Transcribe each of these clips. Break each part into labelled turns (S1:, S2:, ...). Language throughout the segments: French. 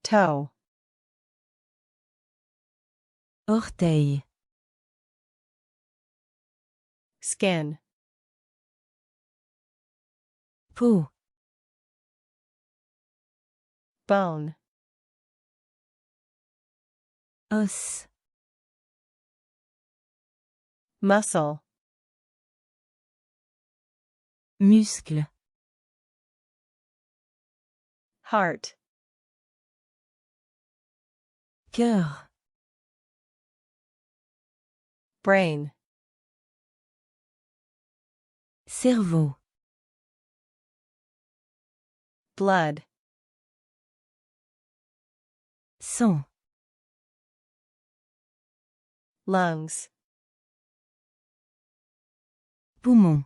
S1: toe,
S2: orteil,
S1: skin,
S2: peau,
S1: bone,
S2: os,
S1: muscle,
S2: muscle,
S1: heart,
S2: cœur,
S1: brain,
S2: cerveau,
S1: blood,
S2: sang,
S1: lungs,
S2: poumon,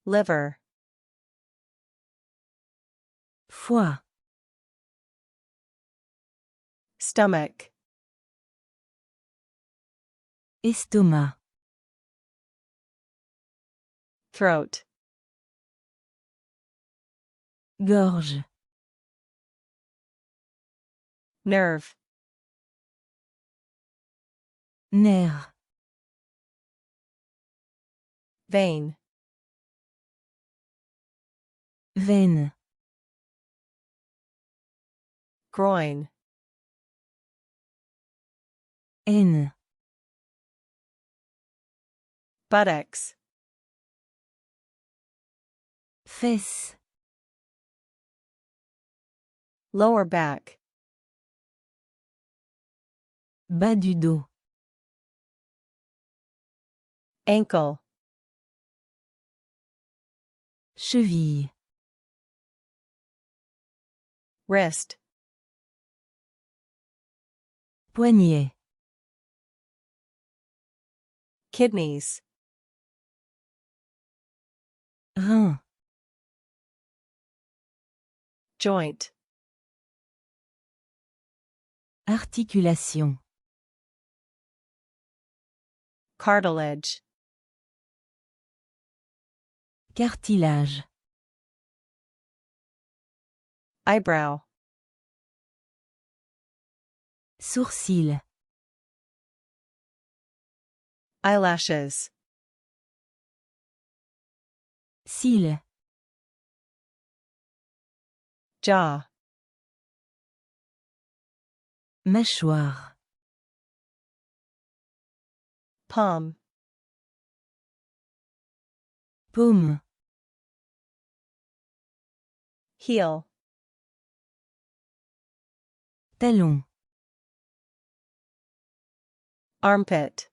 S1: liver,
S2: foie,
S1: stomach,
S2: estomac,
S1: throat,
S2: gorge,
S1: nerve,
S2: nerf,
S1: vein,
S2: veine,
S1: groin,
S2: haine,
S1: buttocks,
S2: fesse,
S1: lower back,
S2: bas du dos,
S1: ankle,
S2: cheville,
S1: wrist,
S2: poignet,
S1: kidneys,
S2: rein,
S1: joint,
S2: articulation,
S1: cartilage,
S2: cartilage,
S1: eyebrow,
S2: sourcil,
S1: eyelashes,
S2: cils,
S1: jaw,
S2: mâchoire,
S1: palm,
S2: paume,
S1: heel,
S2: talon,
S1: armpit,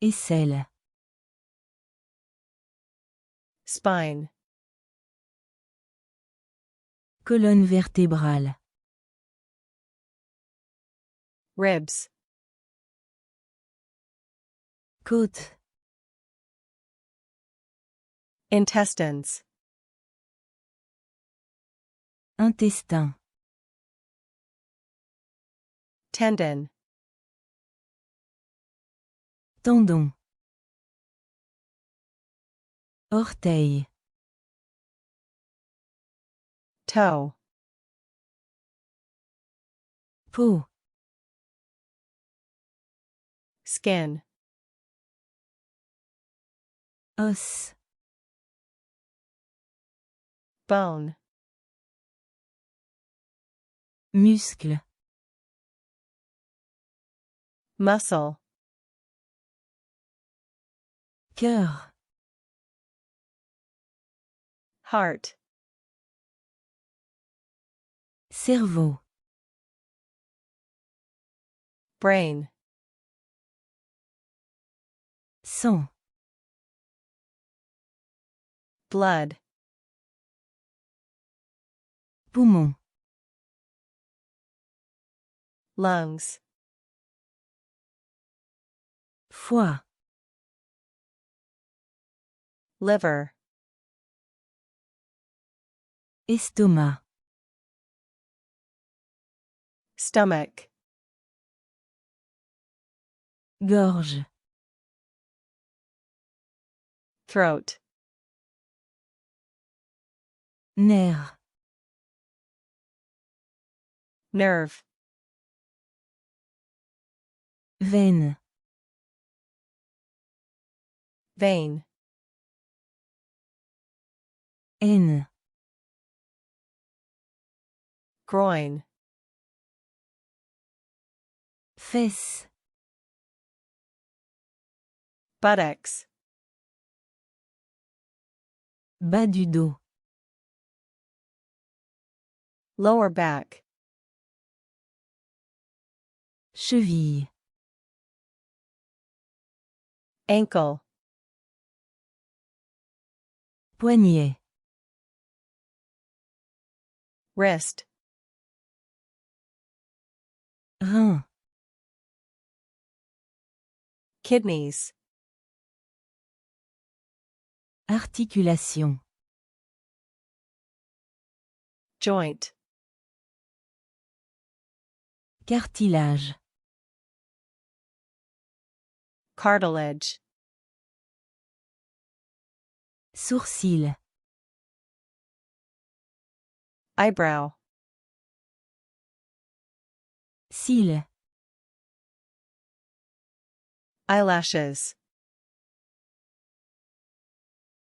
S2: aisselle,
S1: spine,
S2: colonne vertébrale,
S1: ribs,
S2: côte,
S1: intestines,
S2: intestin,
S1: tendon,
S2: tendon, orteil,
S1: toe,
S2: peau,
S1: skin,
S2: os,
S1: bone,
S2: muscle,
S1: muscle,
S2: cœur,
S1: heart,
S2: cerveau,
S1: brain,
S2: sang,
S1: blood,
S2: poumon,
S1: lungs,
S2: foie,
S1: liver,
S2: estomac,
S1: stomach,
S2: gorge,
S1: throat,
S2: Nerf.
S1: Nerve.
S2: Veine.
S1: Vein.
S2: Haine.
S1: Groin.
S2: Fesse.
S1: Buttocks.
S2: Bas du dos.
S1: Lower back.
S2: Cheville.
S1: Ankle.
S2: Poignet.
S1: Wrist.
S2: Rein.
S1: Kidneys.
S2: Articulation.
S1: Joint.
S2: Cartilage.
S1: Cartilage.
S2: Sourcil.
S1: Eyebrow.
S2: Cils.
S1: Eyelashes.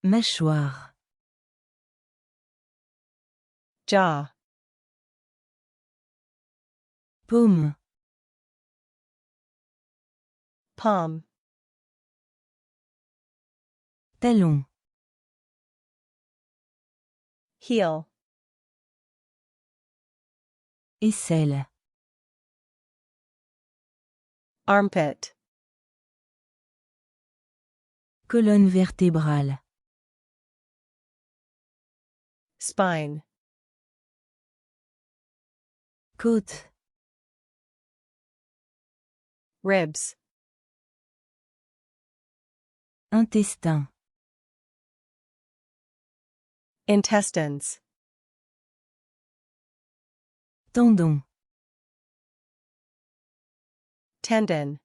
S2: Mâchoire.
S1: Jaw.
S2: Paume.
S1: Palm.
S2: Talon.
S1: Heel.
S2: Aisselle.
S1: Armpit.
S2: Colonne vertébrale.
S1: Spine.
S2: Côte.
S1: Ribs.
S2: Intestin.
S1: Intestines.
S2: Tendon.
S1: Tendon.